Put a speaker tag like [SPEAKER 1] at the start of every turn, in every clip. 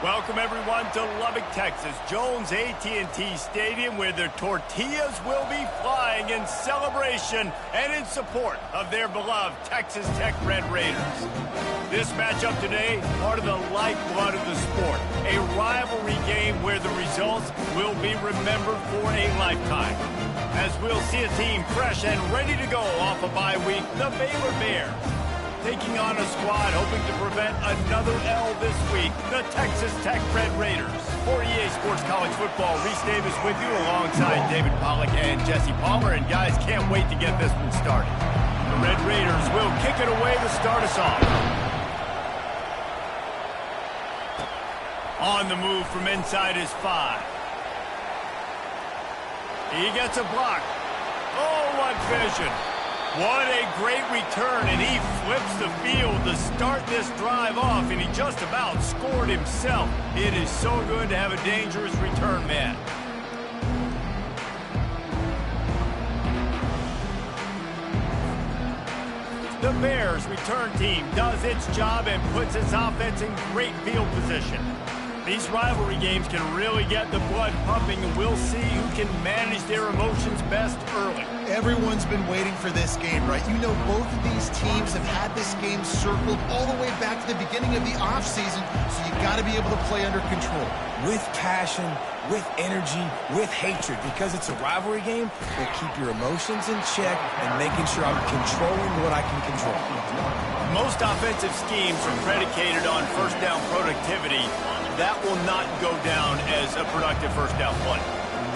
[SPEAKER 1] Welcome everyone to Lubbock, Texas, Jones AT&T Stadium, where their tortillas will be flying in celebration and in support of their beloved Texas Tech Red Raiders. This matchup today, part of the lifeblood of the sport, a rivalry game where the results will be remembered for a lifetime. As we'll see a team fresh and ready to go off a bye week, the Baylor Bears. Taking on a squad hoping to prevent another L this week, the Texas Tech Red Raiders. For EA Sports College Football, Reese Davis with you alongside David Pollack and Jesse Palmer. And guys, can't wait to get this one started. The Red Raiders will kick it away to start us off. On the move from inside his 5. He gets a block. Oh, what vision. What a great return, and he flips the field to start this drive off, and he just about scored himself. It is so good to have a dangerous return man. The Bears return team does its job and puts its offense in great field position. These rivalry games can really get the blood pumping, and we'll see who can manage their emotions best early.
[SPEAKER 2] Everyone's been waiting for this game, right? You know, both of these teams have had this game circled all the way back to the beginning of the offseason, so you got to be able to play under control.
[SPEAKER 3] With passion, with energy, with hatred, because it's a rivalry game, we'll keep your emotions in check and making sure I'm controlling what I can control.
[SPEAKER 1] Most offensive schemes are predicated on first down productivity. That will not go down as a productive first down play.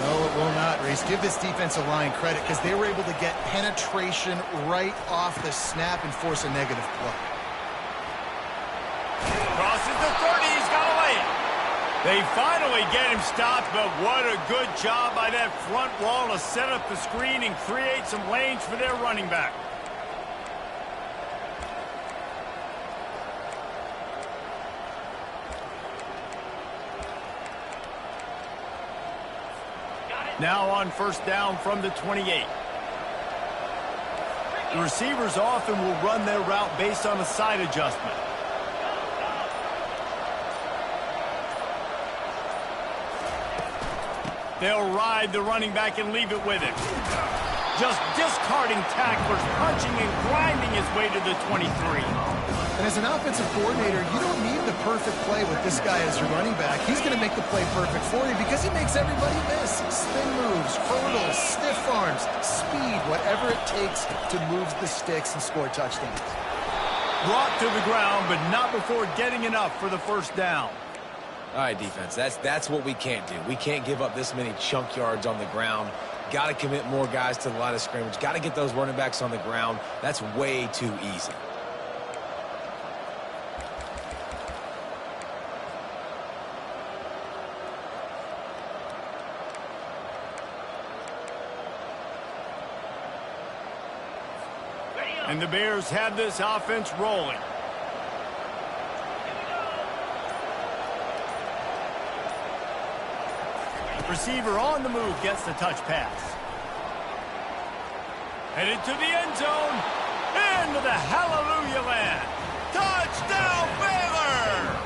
[SPEAKER 2] No, it will not, Reese. Give this defensive line credit because they were able to get penetration right off the snap and force a negative play.
[SPEAKER 1] Crosses the 30. He's got a lay. They finally get him stopped, but what a good job by that front wall to set up the screen and create some lanes for their running back. Now on first down from the 28. The receivers often will run their route based on a side adjustment. They'll ride the running back and leave it with him. Just discarding tacklers, punching and grinding his way to the 23.
[SPEAKER 2] And as an offensive coordinator, you don't need the perfect play with this guy as your running back. He's going to make the play perfect for you because he makes everybody miss. Spin moves, hurdles, stiff arms, speed, whatever it takes to move the sticks and score touchdowns.
[SPEAKER 1] Brought to the ground, but not before getting enough for the first down.
[SPEAKER 3] All right, defense, that's what we can't do. We can't give up this many chunk yards on the ground. Got to commit more guys to the line of scrimmage. Got to get those running backs on the ground. That's way too easy.
[SPEAKER 1] And the Bears have this offense rolling. Receiver on the move gets the touch pass. Headed to the end zone. Into the hallelujah land. Touchdown, Baylor!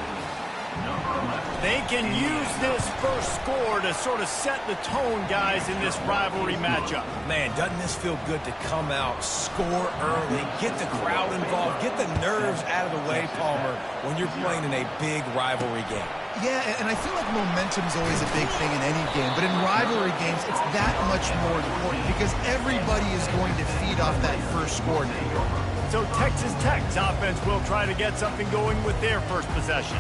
[SPEAKER 1] They can use this first score to sort of set the tone, guys, in this rivalry matchup.
[SPEAKER 3] Man, doesn't this feel good to come out, score early, get the crowd involved, get the nerves out of the way, Palmer, when you're playing in a big rivalry game.
[SPEAKER 2] Yeah, and I feel like momentum's always a big thing in any game, but in rivalry games, it's that much more important because everybody is going to feed off that first score now.
[SPEAKER 1] So Texas Tech's offense will try to get something going with their first possession.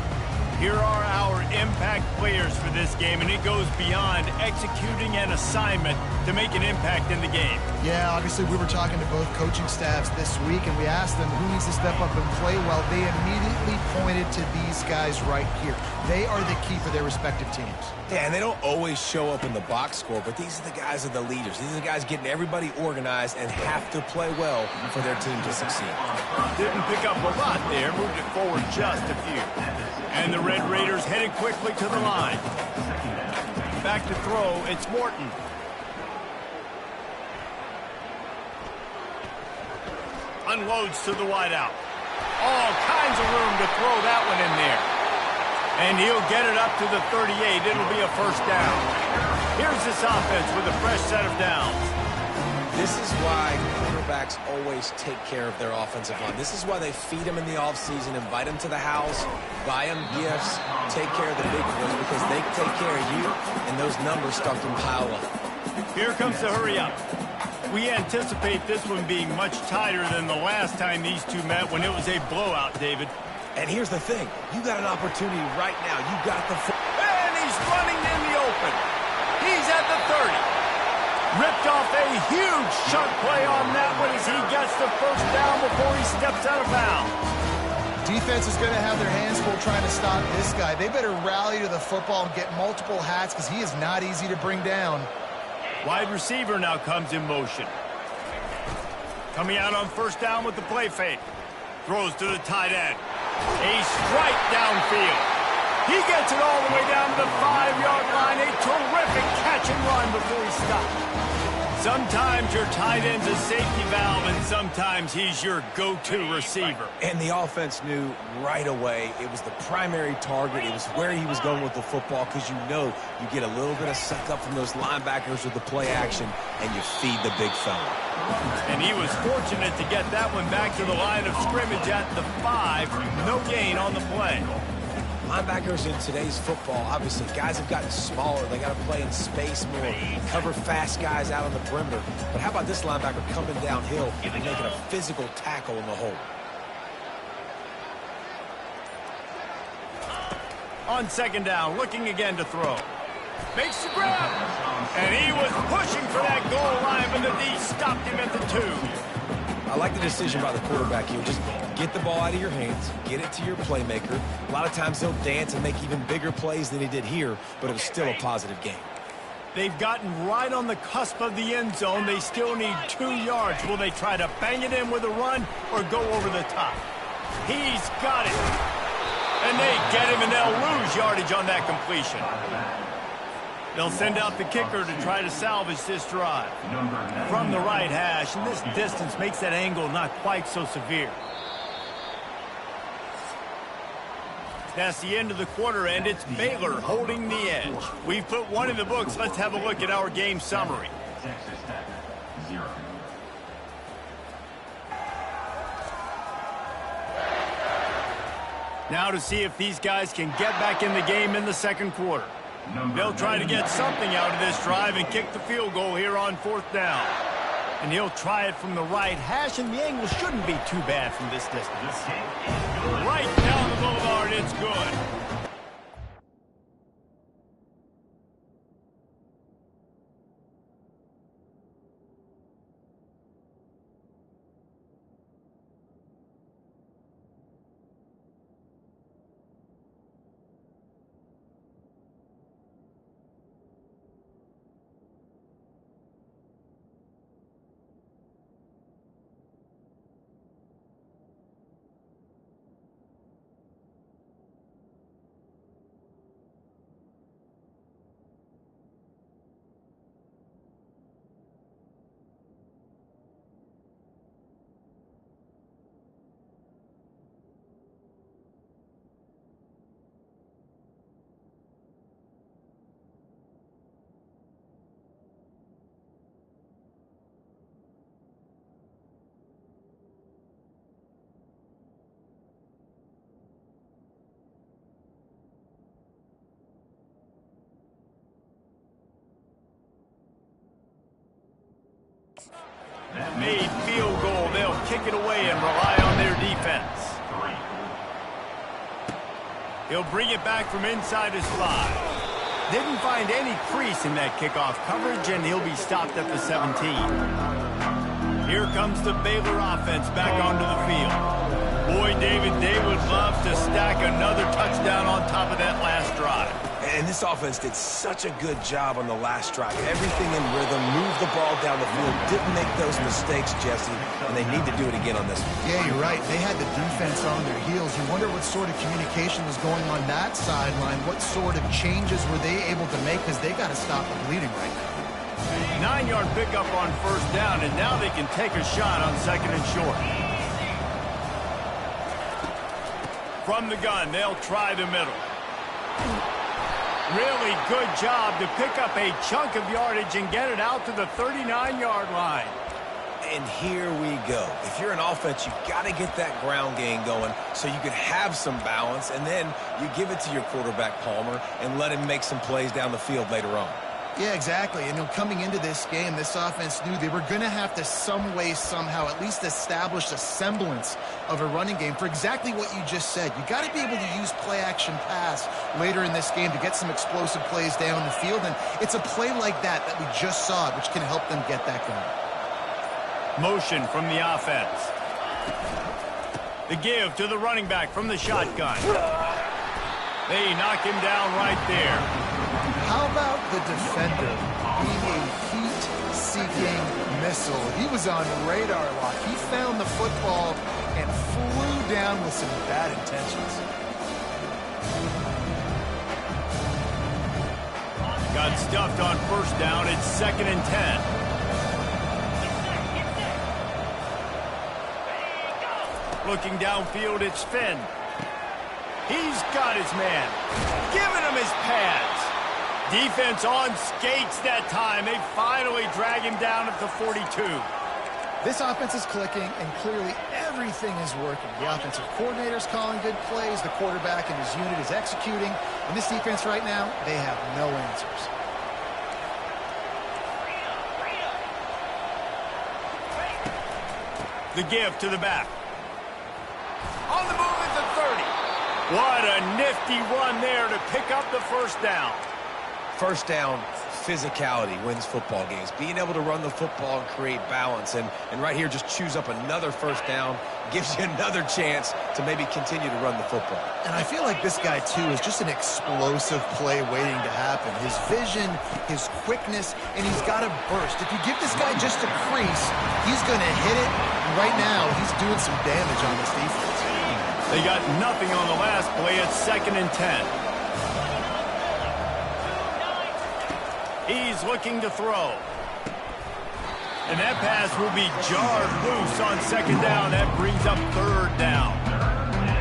[SPEAKER 1] Here are our impact players for this game, and it goes beyond executing an assignment to make an impact in the game.
[SPEAKER 2] Yeah, obviously we were talking to both coaching staffs this week, and we asked them who needs to step up and play well. They immediately pointed to these guys right here. They are the key for their respective teams.
[SPEAKER 3] Yeah, and they don't always show up in the box score, but these are the guys that are the leaders. These are the guys getting everybody organized and have to play well for their team to succeed.
[SPEAKER 1] Didn't pick up a lot there, moved it forward just a few. And the Red Raiders headed quickly to the line. Back to throw, it's Morton. Unloads to the wideout. All kinds of room to throw that one in there. And he'll get it up to the 38. It'll be a first down. Here's this offense with a fresh set of downs.
[SPEAKER 3] This is why quarterbacks always take care of their offensive line. This is why they feed them in the offseason, invite them to the house, buy them gifts, take care of the big boys, because they take care of you, and those numbers start to pile up.
[SPEAKER 1] Here comes the hurry up. We anticipate this one being much tighter than the last time these two met when it was a blowout, David.
[SPEAKER 3] And here's the thing. You got an opportunity right now. You got the...
[SPEAKER 1] And he's running in the open. He's at the 30. Ripped off a huge chunk play on that one as he gets the first down before he steps out of bounds.
[SPEAKER 2] Defense is going to have their hands full trying to stop this guy. They better rally to the football and get multiple hats because he is not easy to bring down.
[SPEAKER 1] Wide receiver now comes in motion. Coming out on first down with the play fake. Throws to the tight end. A strike downfield. He gets it all the way down to the 5-yard line. A terrific catch and run before he stops. Sometimes your tight end's a safety valve, and sometimes he's your go-to receiver.
[SPEAKER 3] And the offense knew right away it was the primary target. It was where he was going with the football, because you know you get a little bit of suck up from those linebackers with the play action, and you feed the big fella.
[SPEAKER 1] And he was fortunate to get that one back to the line of scrimmage at the 5. No gain on the play.
[SPEAKER 3] Linebackers in today's football, obviously, guys have gotten smaller. They got to play in space more, cover fast guys out on the perimeter. But how about this linebacker coming downhill and making a physical tackle in the hole?
[SPEAKER 1] On second down, looking again to throw. Makes the grab. And he was pushing for that goal line, but the D stopped him at the 2.
[SPEAKER 3] I like the decision by the quarterback here. Just get the ball out of your hands, get it to your playmaker. A lot of times he'll dance and make even bigger plays than he did here, but it was still a positive game.
[SPEAKER 1] They've gotten right on the cusp of the end zone. They still need 2 yards. Will they try to bang it in with a run or go over the top? He's got it. And they get him, and they'll lose yardage on that completion. They'll send out the kicker to try to salvage this drive. From the right hash, and this distance makes that angle not quite so severe. That's the end of the quarter, and it's Baylor holding the edge. We've put one in the books. Let's have a look at our game summary.
[SPEAKER 4] Texas Tech, 0.
[SPEAKER 1] Now to see if these guys can get back in the game in the second quarter. They'll try to get something out of this drive and kick the field goal here on 4th down. And he'll try it from the right hash, and the angle shouldn't be too bad from this distance. Right down the boulevard, it's good. Made field goal. They'll kick it away and rely on their defense. He'll bring it back from inside his 5. Didn't find any crease in that kickoff coverage, and he'll be stopped at the 17. Here comes the Baylor offense back onto the field. Boy, David, they would love to stack another touchdown on top of that last drive.
[SPEAKER 3] And this offense did such a good job on the last drive. Everything in rhythm, moved the ball down the field, didn't make those mistakes, Jesse, and they need to do it again on this one.
[SPEAKER 2] Yeah, you're right. They had the defense on their heels. You wonder what sort of communication was going on that sideline. What sort of changes were they able to make, because they got to stop the bleeding right now.
[SPEAKER 1] 9-yard pickup on first down, and now they can take a shot on second and short. From the gun, they'll try the middle. Really good job to pick up a chunk of yardage and get it out to the 39-yard line.
[SPEAKER 3] And here we go. If you're an offense, you've got to get that ground game going so you can have some balance, and then you give it to your quarterback, Palmer, and let him make some plays down the field later on.
[SPEAKER 2] Yeah, exactly. And coming into this game, this offense knew they were going to have to some way, somehow, at least establish a semblance of a running game for exactly what you just said. You got to be able to use play-action pass later in this game to get some explosive plays down the field. And it's a play like that we just saw, which can help them get that going.
[SPEAKER 1] Motion from the offense. The give to the running back from the shotgun. They knock him down right there.
[SPEAKER 2] How about the defender being a heat-seeking missile? He was on radar lock. He found the football and flew down with some bad intentions.
[SPEAKER 1] Got stuffed on first down. It's 2nd and 10. Looking downfield, it's Finn. He's got his man. Giving him his pads. Defense on skates that time. They finally drag him down at the 42.
[SPEAKER 2] This offense is clicking, and clearly everything is working. The offensive coordinator's calling good plays. The quarterback and his unit is executing. And this defense right now, they have no answers.
[SPEAKER 1] The give to the back. On the move at the 30. What a nifty run there to pick up the first down.
[SPEAKER 3] First down, physicality wins football games. Being able to run the football and create balance. And right here, just choose up another first down. Gives you another chance to maybe continue to run the football.
[SPEAKER 2] And I feel like this guy, too, is just an explosive play waiting to happen. His vision, his quickness, and he's got a burst. If you give this guy just a crease, he's going to hit it. And right now, he's doing some damage on this defense.
[SPEAKER 1] They got nothing on the last play. It's 2nd and 10. He's looking to throw. And that pass will be jarred loose on 2nd down. That brings up 3rd down.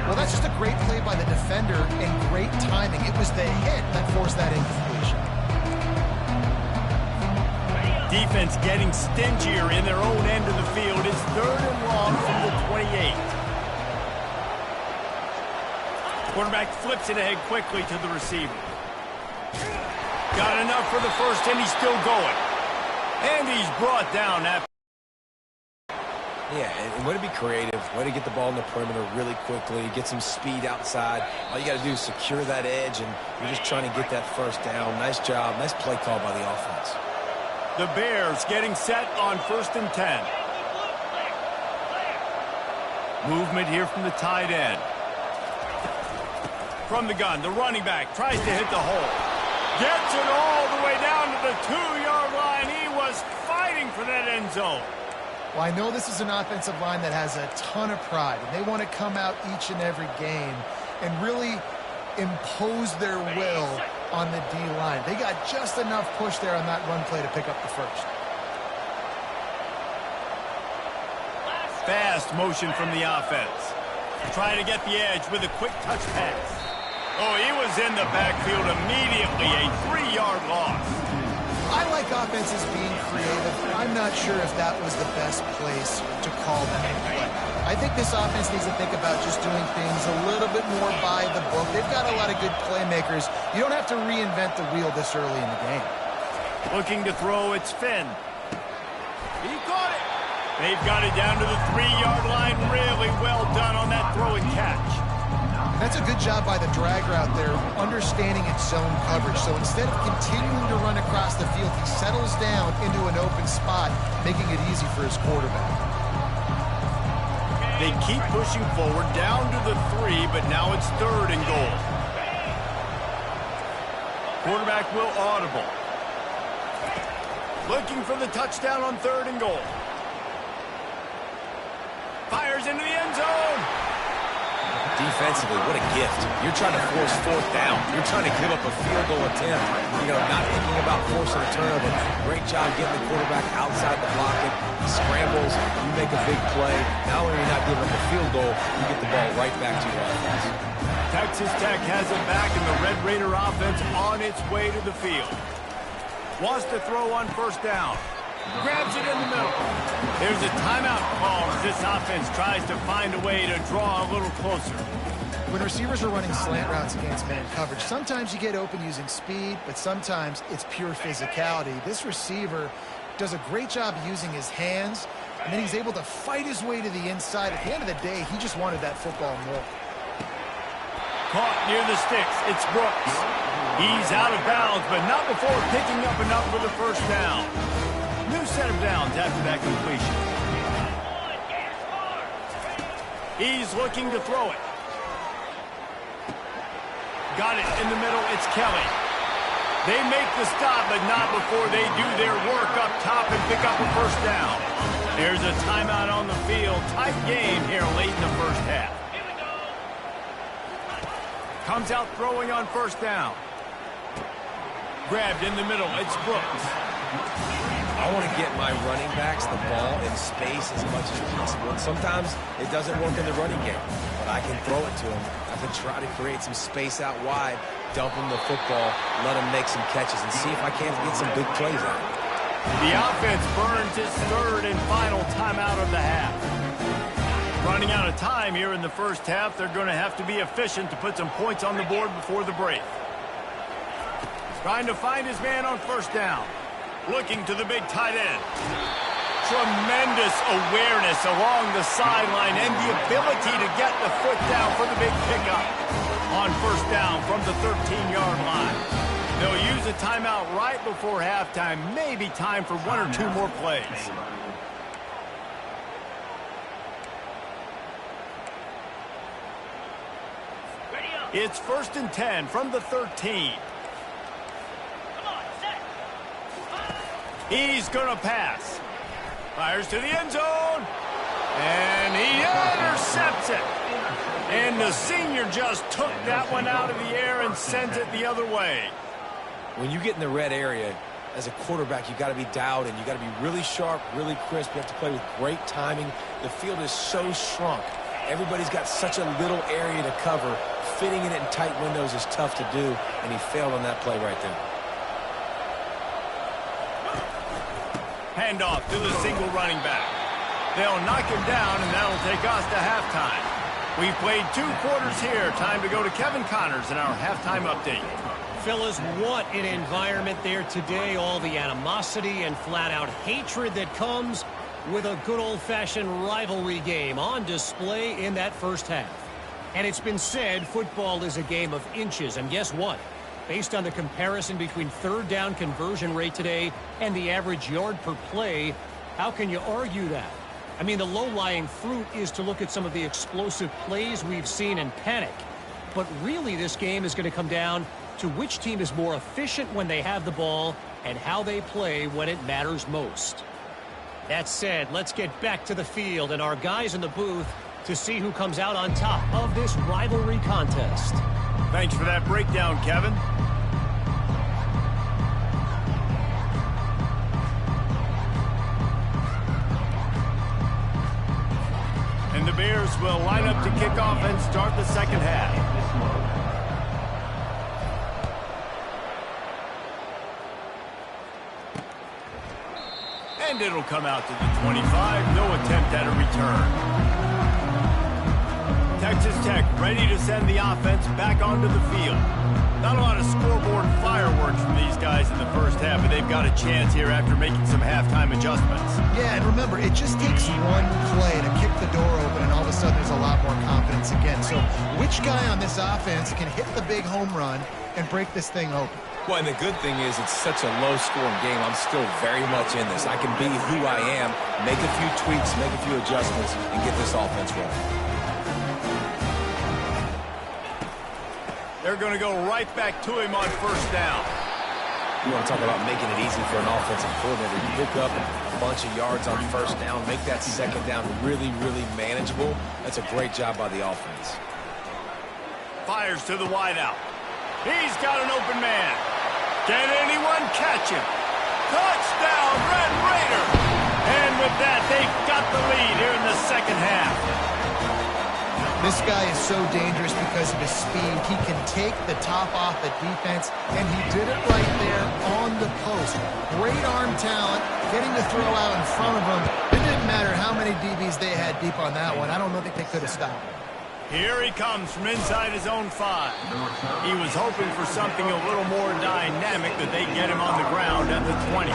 [SPEAKER 2] Well, that's just a great play by the defender and great timing. It was the hit that forced that incompletion.
[SPEAKER 1] Defense getting stingier in their own end of the field. It's 3rd and long from the 28. Quarterback flips it ahead quickly to the receiver. Got enough for the first, and he's still going. And he's brought down after.
[SPEAKER 3] Yeah, and way to be creative, way to get the ball in the perimeter really quickly, get some speed outside. All you got to do is secure that edge, and you're just trying to get that first down. Nice job, nice play call by the offense.
[SPEAKER 1] The Bears getting set on 1st and 10. Movement here from the tight end. From the gun, the running back tries to hit the hole. Gets it all the way down to the 2-yard line. He was fighting for that end zone.
[SPEAKER 2] Well, I know this is an offensive line that has a ton of pride, and they want to come out each and every game and really impose their will on the D-line. They got just enough push there on that run play to pick up the first.
[SPEAKER 1] Fast motion from the offense. Trying to get the edge with a quick touch pass. Oh, he was in the backfield immediately, a 3-yard loss.
[SPEAKER 2] I like offenses being creative. I'm not sure if that was the best place to call that play. I think this offense needs to think about just doing things a little bit more by the book. They've got a lot of good playmakers. You don't have to reinvent the wheel this early in the game.
[SPEAKER 1] Looking to throw, it's Finn. He caught it. They've got it down to the 3-yard line. Really well done on that throw and catch.
[SPEAKER 2] That's a good job by the drag route there, understanding its zone coverage. So instead of continuing to run across the field, he settles down into an open spot, making it easy for his quarterback.
[SPEAKER 1] They keep pushing forward down to the 3, but now it's 3rd and goal. Quarterback will audible. Looking for the touchdown on 3rd and goal. Fires into the end zone.
[SPEAKER 3] Defensively, what a gift. You're trying to force 4th down. You're trying to give up a field goal attempt. Not thinking about forcing a turnover. Great job getting the quarterback outside the pocket. He scrambles. You make a big play. Not only are you not giving up a field goal, you get the ball right back to your offense.
[SPEAKER 1] Texas Tech has it back, and the Red Raider offense on its way to the field. Wants to throw on first down. Grabs it in the middle. There's a timeout call as this offense tries to find a way to draw a little closer.
[SPEAKER 2] When receivers are running slant routes against man coverage, sometimes you get open using speed, but sometimes it's pure physicality. This receiver does a great job using his hands, and then he's able to fight his way to the inside. At the end of the day, he just wanted that football more.
[SPEAKER 1] Caught near the sticks. It's Brooks. He's out of bounds, but not before picking up enough for the first down. New set of downs after that completion. He's looking to throw it. Got it in the middle. It's Kelly. They make the stop, but not before they do their work up top and pick up a first down. There's a timeout on the field. Tight game here late in the first half. Comes out throwing on first down. Grabbed in the middle. It's Brooks.
[SPEAKER 3] I want to get my running backs the ball in space as much as possible. And sometimes it doesn't work in the running game, but I can throw it to them. I can try to create some space out wide, dump them the football, let them make some catches, and see if I can't get some big plays out.
[SPEAKER 1] The offense burns its third and final timeout of the half. Running out of time here in the first half, they're going to have to be efficient to put some points on the board before the break. Trying to find his man on first down. Looking to the big tight end. Tremendous awareness along the sideline and the ability to get the foot down for the big pickup. On first down from the 13-yard line. They'll use a timeout right before halftime. Maybe time for one or two more plays. It's 1st and 10 from the 13. He's going to pass. Fires to the end zone. And he intercepts it. And the senior just took that one out of the air and sends it the other way.
[SPEAKER 3] When you get in the red area, as a quarterback, you've got to be dialed in. You've got to be really sharp, really crisp. You have to play with great timing. The field is so shrunk. Everybody's got such a little area to cover. Fitting it in tight windows is tough to do, and he failed on that play right there.
[SPEAKER 1] Handoff to the single running back. They'll knock him down, and that'll take us to halftime. We've played 2 quarters here. Time to go to Kevin Connors in our halftime update.
[SPEAKER 5] Fellas, what an environment there today. All the animosity and flat-out hatred that comes with a good old-fashioned rivalry game on display in that first half. And it's been said football is a game of inches. And guess what? Based on the comparison between third down conversion rate today and the average yard per play, how can you argue that? I mean, the low-lying fruit is to look at some of the explosive plays we've seen and panic. But really, this game is going to come down to which team is more efficient when they have the ball and how they play when it matters most. That said, let's get back to the field and our guys in the booth to see who comes out on top of this rivalry contest.
[SPEAKER 1] Thanks for that breakdown, Kevin. And the Bears will line up to kick off and start the second half. And it'll come out to the 25. No attempt at a return. Texas Tech ready to send the offense back onto the field. Not a lot of scoreboard fireworks from these guys in the first half, but they've got a chance here after making some halftime adjustments.
[SPEAKER 2] Yeah, and remember, it just takes one play to kick the door open, and all of a sudden there's a lot more confidence again. So which guy on this offense can hit the big home run and break this thing open?
[SPEAKER 3] Well, and the good thing is it's such a low-scoring game. I'm still very much in this. I can be who I am, make a few tweaks, make a few adjustments, and get this offense rolling.
[SPEAKER 1] They're going to go right back to him on first down.
[SPEAKER 3] You want to talk about making it easy for an offensive coordinator. You pick up a bunch of yards on first down, make that second down really, really manageable. That's a great job by the offense.
[SPEAKER 1] Fires to the wideout. He's got an open man. Can anyone catch him? Touchdown, Red Raider! And with that, they've got the lead here in the second half.
[SPEAKER 2] This guy is so dangerous because of his speed. He can take the top off the defense, and he did it right there on the post. Great arm talent, getting the throw out in front of him. It didn't matter how many DBs they had deep on that one. I don't think they could have stopped him.
[SPEAKER 1] Here he comes from inside his own 5. He was hoping for something a little more dynamic, that they get him on the ground at the 20.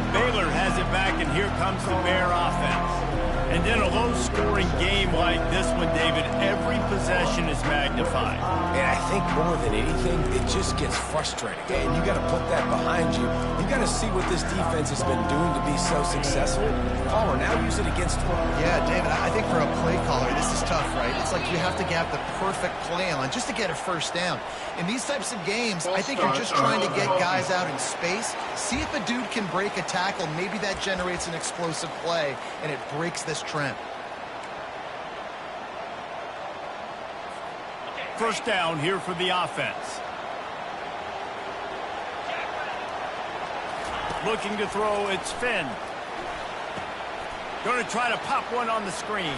[SPEAKER 1] Baylor has it back, and here comes the Bear offense. And in a low-scoring game like this one, David, every possession is magnified.
[SPEAKER 3] And I think more than anything, it just gets frustrating. And you got to put that behind you. You got to see what this defense has been doing to be so successful. Caller, now use it against them.
[SPEAKER 2] Yeah, David, I think for a play caller, this is tough, right? It's like you have to have the perfect play on just to get a first down. In these types of games, I think you're just trying to get guys out in space, see if a dude can break a tackle. Maybe that generates an explosive play, and it breaks this trend.
[SPEAKER 1] First down here for the offense. Looking to throw, it's Finn. Going to try to pop one on the screen.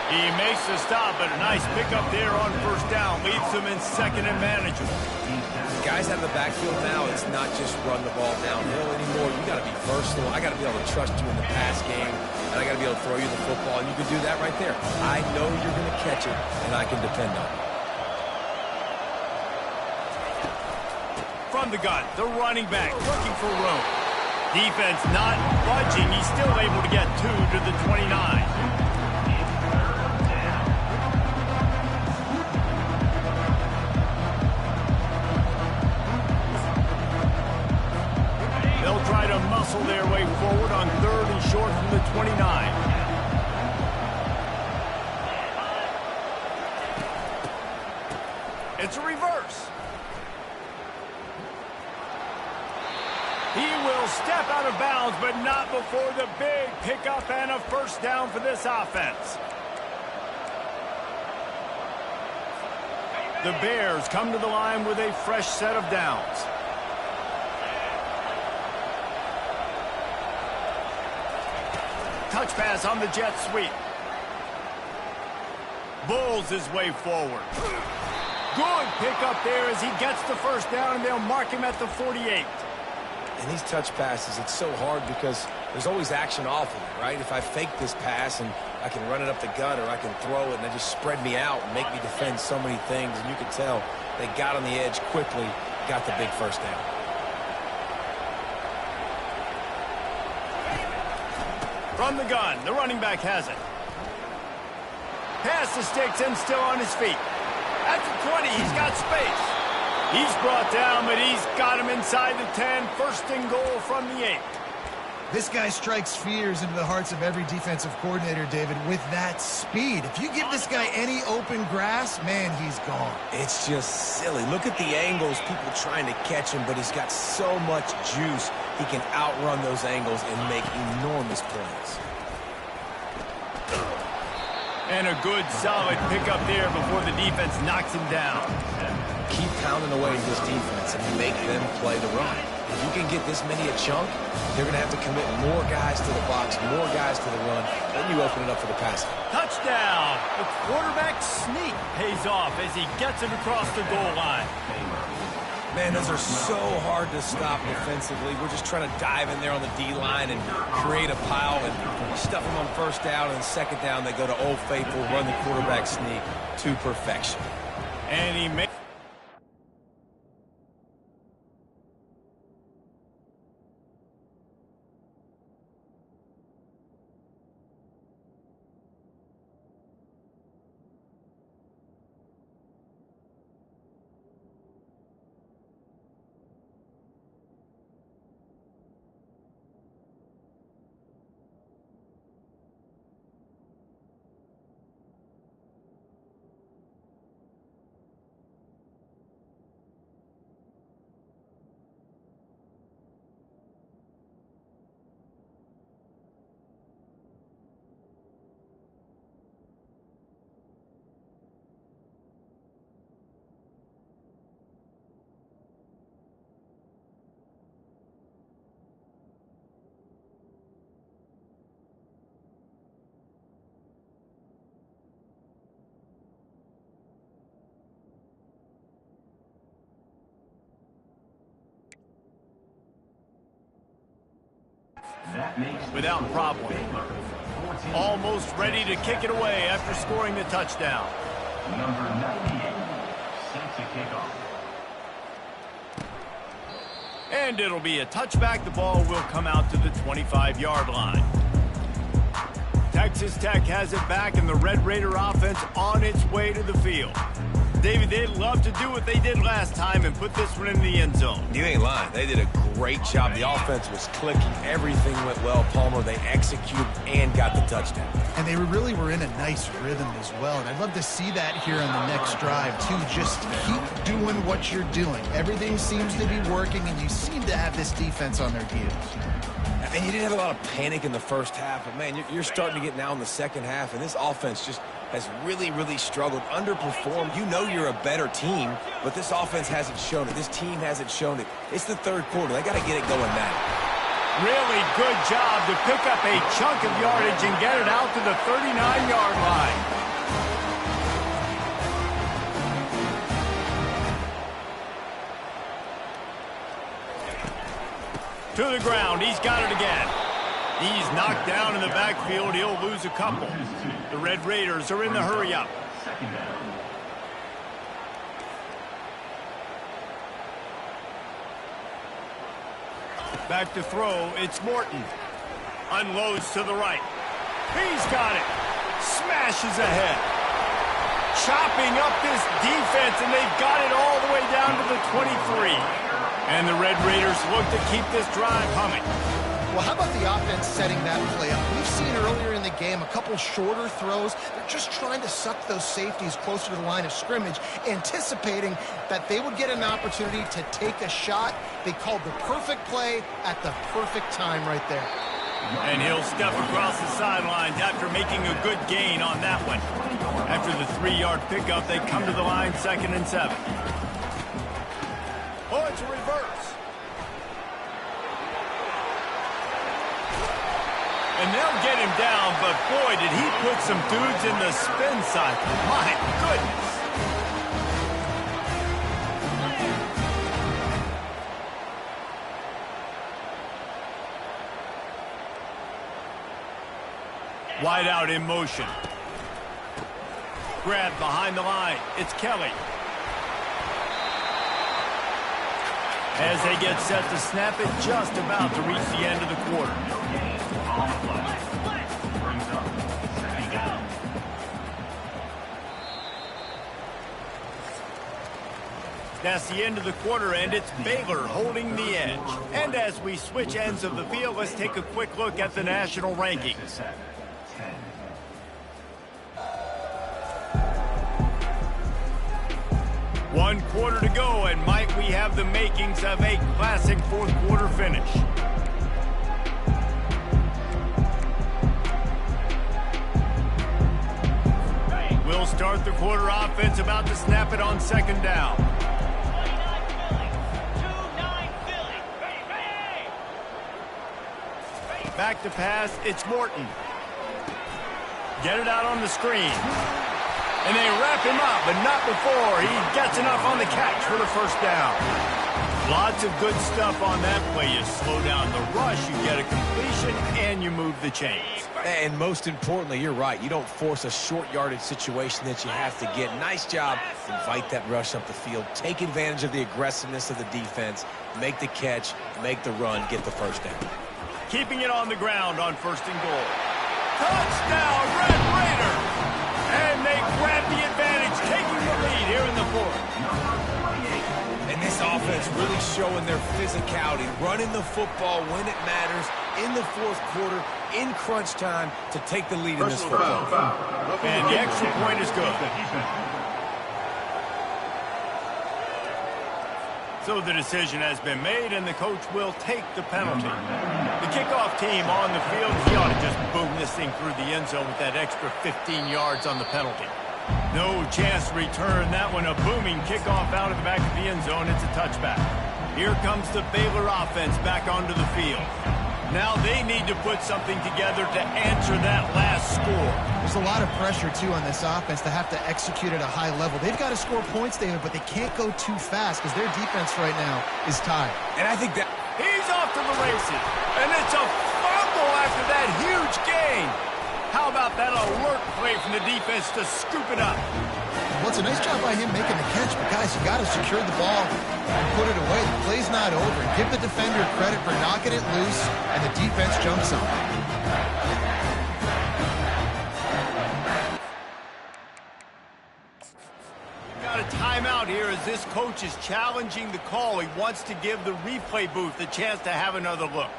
[SPEAKER 1] He makes the stop, but a nice pickup there on first down. Leaves them in second and manageable.
[SPEAKER 3] Guys out of the backfield now, it's not just run the ball downhill anymore. You got to be versatile. I got to be able to trust you in the pass game, and I got to be able to throw you the football, and you can do that right there. I know you're going to catch it, and I can depend on it.
[SPEAKER 1] From the gun, the running back looking for room. Defense not budging. He's still able to get 2 to the 29. They'll try to muscle their way forward on 3rd and short from the 29. It's a reverse. He will step out of bounds, but not before the big pickup and a first down for this offense. The Bears come to the line with a fresh set of downs. Touch pass on the jet sweep. Bulls his way forward. Good pickup there as he gets the first down, and they'll mark him at the 48.
[SPEAKER 3] In these touch passes, it's so hard because there's always action off of it, right? If I fake this pass and I can run it up the gut, or I can throw it and they just spread me out and make me defend so many things, and you can tell they got on the edge quickly, got the big first down.
[SPEAKER 1] From the gun, the running back has it. Pass the sticks and still on his feet. At the 20, he's got space. He's brought down, but he's got him inside the 10. First and goal from the 8.
[SPEAKER 2] This guy strikes fears into the hearts of every defensive coordinator, David, with that speed. If you give this guy any open grass, man, he's gone.
[SPEAKER 3] It's just silly. Look at the angles, people trying to catch him, but he's got so much juice. He can outrun those angles and make enormous plays.
[SPEAKER 1] And a good, solid pickup there before the defense knocks him down.
[SPEAKER 3] Keep pounding away at this defense and make them play the run. If you can get this many a chunk, they're going to have to commit more guys to the box, more guys to the run. Then you open it up for the passing.
[SPEAKER 1] Touchdown! The quarterback sneak pays off as he gets it across the goal line.
[SPEAKER 3] Man, those are so hard to stop defensively. We're just trying to dive in there on the D-line and create a pile and stuff them on first down, and second down they go to Old Faithful, run the quarterback sneak to perfection.
[SPEAKER 1] And he makes without problem. Almost ready to kick it away after scoring the touchdown.
[SPEAKER 4] Number 98, set to kick off.
[SPEAKER 1] And it'll be a touchback. The ball will come out to the 25-yard line. Texas Tech has it back, and the Red Raider offense on its way to the field. David, they'd love to do what they did last time and put this one in the end zone.
[SPEAKER 3] You ain't lying. They did a great job. The offense was clicking. Everything went well. Palmer, they executed and got the touchdown.
[SPEAKER 2] And they really were in a nice rhythm as well. And I'd love to see that here on the next drive, too. Just keep doing what you're doing. Everything seems to be working, and you seem to have this defense on their heels.
[SPEAKER 3] And you didn't have a lot of panic in the first half, but, man, you're starting to get now in the second half, and this offense just has really, really struggled, underperformed. You know you're a better team, but this offense hasn't shown it. This team hasn't shown it. It's the third quarter. They got to get it going now.
[SPEAKER 1] Really good job to pick up a chunk of yardage and get it out to the 39-yard line. To the ground. He's got it again. He's knocked down in the backfield. He'll lose a couple. The Red Raiders are in the hurry-up. Back to throw. It's Morton. Unloads to the right. He's got it. Smashes ahead. Chopping up this defense, and they've got it all the way down to the 23. And the Red Raiders look to keep this drive humming.
[SPEAKER 2] Well, how about the offense setting that play up? We've seen earlier in the game a couple shorter throws. They're just trying to suck those safeties closer to the line of scrimmage, anticipating that they would get an opportunity to take a shot. They called the perfect play at the perfect time right there.
[SPEAKER 1] And he'll step across the sidelines after making a good gain on that one. After the 3-yard pickup, they come to the line 2nd and 7. Oh, it's a reverse. And they'll get him down, but boy, did he put some dudes in the spin cycle. My goodness. Wide out in motion. Grab behind the line. It's Kelly. As they get set to snap it, just about to reach the end of the quarter. That's the end of the quarter, and it's Baylor holding the edge. And as we switch ends of the field, let's take a quick look at the national rankings. One quarter to go, and might we have the makings of a classic fourth quarter finish. We'll start the quarter offense, about to snap it on 2nd down. Back to pass, it's Morton. Get it out on the screen. And they wrap him up, but not before he gets enough on the catch for the first down. Lots of good stuff on that play. You slow down the rush, you get a completion, and you move the chains.
[SPEAKER 3] And most importantly, you're right. You don't force a short yardage situation that you have to get. Nice job. Invite that rush up the field. Take advantage of the aggressiveness of the defense. Make the catch, make the run, get the first down.
[SPEAKER 1] Keeping it on the ground on 1st and goal. Touchdown, Red Raider! And they grab the advantage, taking the lead here in the 4th.
[SPEAKER 3] And this offense really showing their physicality, running the football when it matters, in the 4th quarter, in crunch time, to take the lead in this football game.
[SPEAKER 1] And the extra point is good. So the decision has been made, and the coach will take the penalty. The kickoff team on the field, he ought to just boom this thing through the end zone with that extra 15 yards on the penalty. No chance to return that one. A booming kickoff out of the back of the end zone. It's a touchback. Here comes the Baylor offense back onto the field. Now they need to put something together to answer that last score.
[SPEAKER 2] There's a lot of pressure, too, on this offense to have to execute at a high level. They've got to score points, David, but they can't go too fast because their defense right now is tired.
[SPEAKER 3] And I think that...
[SPEAKER 1] He's off to the races, and it's a fumble. fumble after that huge gain. How about that alert play from the defense to scoop it up?
[SPEAKER 2] Well, it's a nice job by him making the catch, but guys, you got to secure the ball and put it away. The play's not over. Give the defender credit for knocking it loose, and the defense jumps on it.
[SPEAKER 1] Got a timeout here as this coach is challenging the call. He wants to give the replay booth a chance to have another look.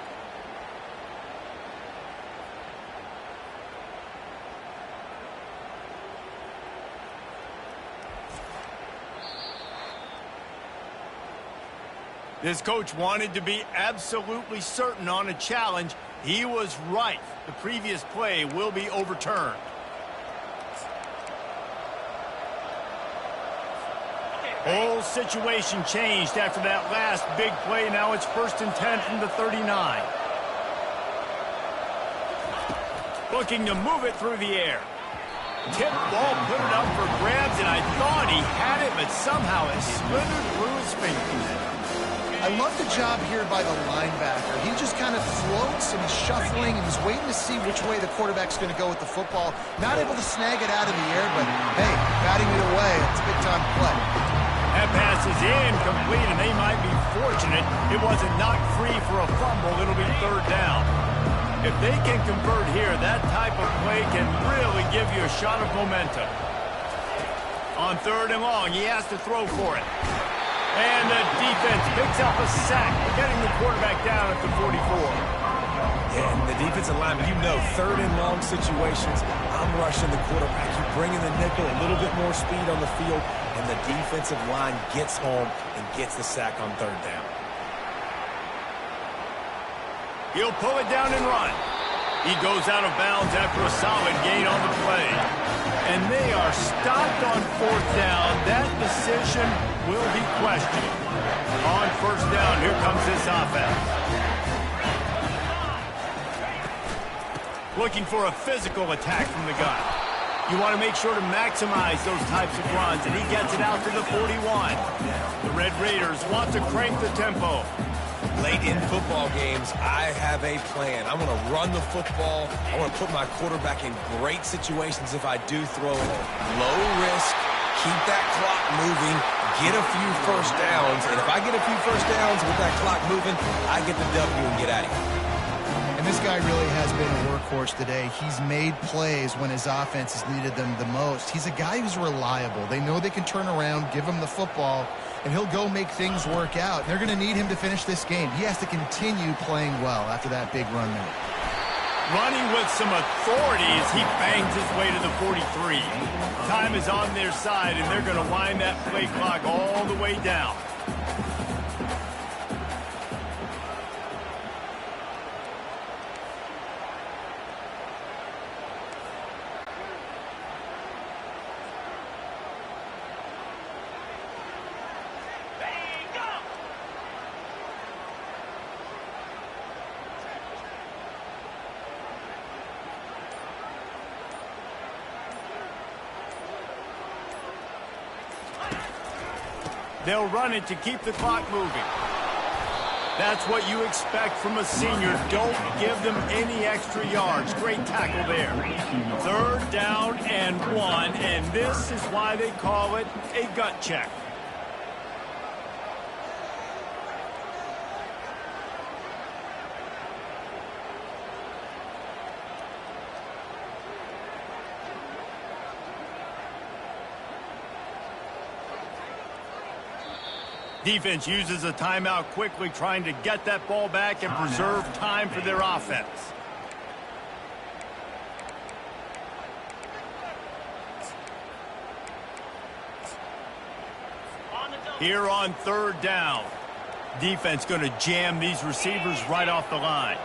[SPEAKER 1] This coach wanted to be absolutely certain on a challenge. He was right. The previous play will be overturned. Whole situation changed after that last big play. Now it's 1st and 10 from the 39. Looking to move it through the air. Tip ball, put it up for grabs, and I thought he had it, but somehow it slithered through his fingers.
[SPEAKER 2] I love the job here by the linebacker. He just kind of floats and he's shuffling and he's waiting to see which way the quarterback's going to go with the football. Not able to snag it out of the air, but hey, batting it away. It's a big time play.
[SPEAKER 1] That pass is incomplete, and they might be fortunate it wasn't knocked free for a fumble. It'll be 3rd down. If they can convert here, that type of play can really give you a shot of momentum. On 3rd and long, he has to throw for it. And the defense picks up a sack, getting the quarterback down at the 44.
[SPEAKER 3] Yeah, and the defensive lineman, you know, 3rd and long situations, I'm rushing the quarterback. You bring in the nickel, a little bit more speed on the field, and the defensive line gets home and gets the sack on 3rd down.
[SPEAKER 1] He'll pull it down and run. He goes out of bounds after a solid gain on the play. And they are stopped on 4th down. That decision will be questioned. On 1st down, here comes this offense. Looking for a physical attack from the gun. You want to make sure to maximize those types of runs, and he gets it out to the 41. The Red Raiders want to crank the tempo.
[SPEAKER 3] Late in football games, I have a plan. I want to run the football. I want to put my quarterback in great situations if I do throw it. Low risk, keep that clock moving, get a few 1st downs. And if I get a few 1st downs with that clock moving, I get the W and get out of here.
[SPEAKER 2] And this guy really has been a workhorse today. He's made plays when his offense has needed them the most. He's a guy who's reliable. They know they can turn around, give him the football, and he'll go make things work out. They're going to need him to finish this game. He has to continue playing well after that big run there.
[SPEAKER 1] Running with some authority as he bangs his way to the 43. Time is on their side, and they're going to wind that play clock all the way down. They'll run it to keep the clock moving. That's what you expect from a senior. Don't give them any extra yards. Great tackle there. 3rd down and 1, and this is why they call it a gut check. Defense uses a timeout quickly, trying to get that ball back and preserve time for their offense. Here on 3rd down, defense going to jam these receivers right off the line.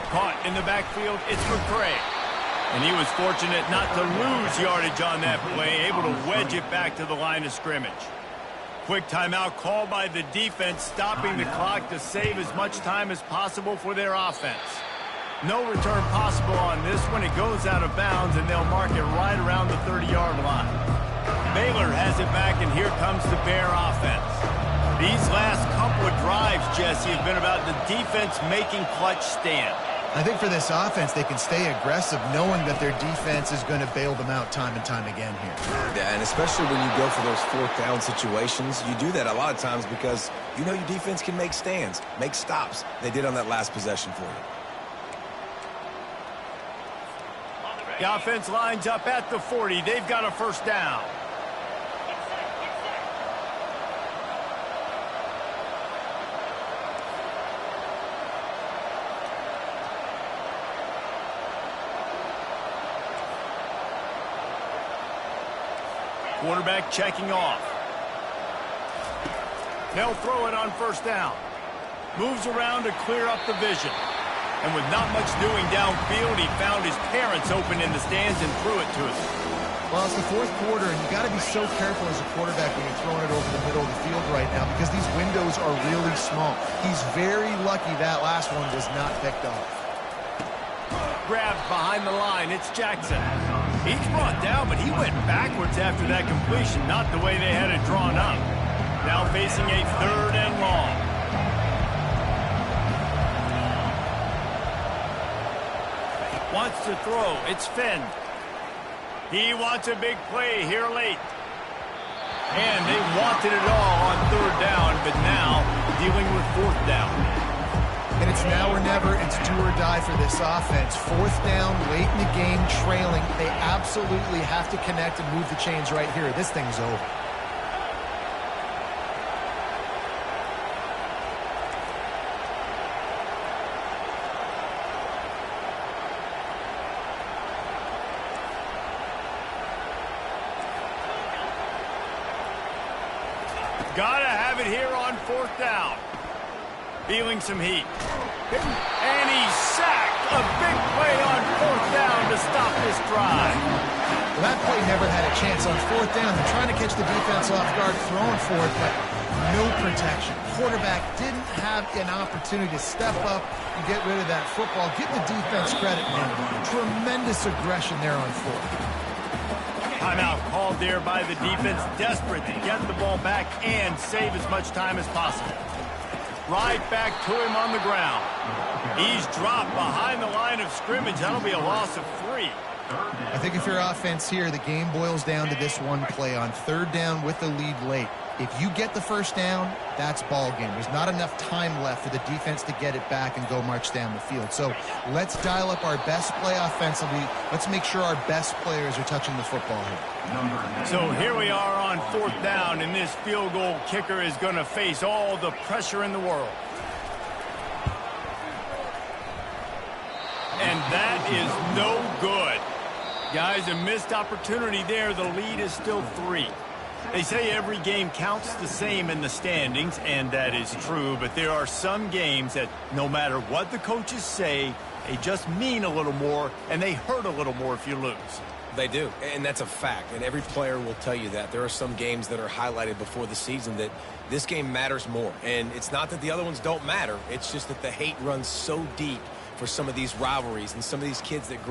[SPEAKER 1] Caught in the backfield, it's McCray. And he was fortunate not to lose yardage on that play, able to wedge it back to the line of scrimmage. Quick timeout called by the defense, stopping the clock to save as much time as possible for their offense. No return possible on this one. It goes out of bounds, and they'll mark it right around the 30-yard line. Baylor has it back, and here comes the Bear offense. These last couple of drives, Jesse, have been about the defense making clutch stand.
[SPEAKER 2] I think for this offense, they can stay aggressive knowing that their defense is going to bail them out time and time again here.
[SPEAKER 3] Yeah, and especially when you go for those fourth down situations, you do that a lot of times because you know your defense can make stands, make stops. They did on that last possession for you.
[SPEAKER 1] The offense lines up at the 40. They've got a first down. Quarterback checking off. They'll throw it on first down. Moves around to clear up the vision. And with not much doing downfield, he found his parents open in the stands and threw it to us.
[SPEAKER 2] Well, it's the fourth quarter, and you got to be so careful as a quarterback when you're throwing it over the middle of the field right now because these windows are really small. He's very lucky that last one was not picked off.
[SPEAKER 1] Grabbed behind the line. It's Jackson. He's brought down, but he went backwards after that completion, not the way they had it drawn up. Now facing a third and long. Wants to throw. It's Finn. He wants a big play here late. And they wanted it all on third down, but now dealing with fourth down.
[SPEAKER 2] And it's now or never. It's do or die for this offense. Fourth down, late in the game, trailing. They absolutely have to connect and move the chains right here. This thing's over.
[SPEAKER 1] Gotta have it here on fourth down. Feeling some heat. And he's sacked. A big play on fourth down to stop this drive.
[SPEAKER 2] Well, that play never had a chance on fourth down. They're trying to catch the defense off guard, throwing for it, but no protection. Quarterback didn't have an opportunity to step up and get rid of that football. Give the defense credit, man. Tremendous aggression there on fourth.
[SPEAKER 1] Timeout called there by the defense, desperate to get the ball back and save as much time as possible. Right back to him on the ground. He's dropped behind the line of scrimmage. That'll be a loss of 3.
[SPEAKER 2] I think if you're offense here, the game boils down to this one play on third down with the lead late. If you get the first down, that's ball game. There's not enough time left for the defense to get it back and go march down the field. So let's dial up our best play offensively. Let's make sure our best players are touching the football here.
[SPEAKER 1] So here we are on fourth down, and this field goal kicker is going to face all the pressure in the world. And that is no good. Guys, a missed opportunity there. The lead is still 3. They say every game counts the same in the standings, and that is true, but there are some games that no matter what the coaches say, they just mean a little more, and they hurt a little more if you lose.
[SPEAKER 3] They do, and that's a fact, and every player will tell you that. There are some games that are highlighted before the season that this game matters more, and it's not that the other ones don't matter. It's just that the hate runs so deep for some of these rivalries and some of these kids that grew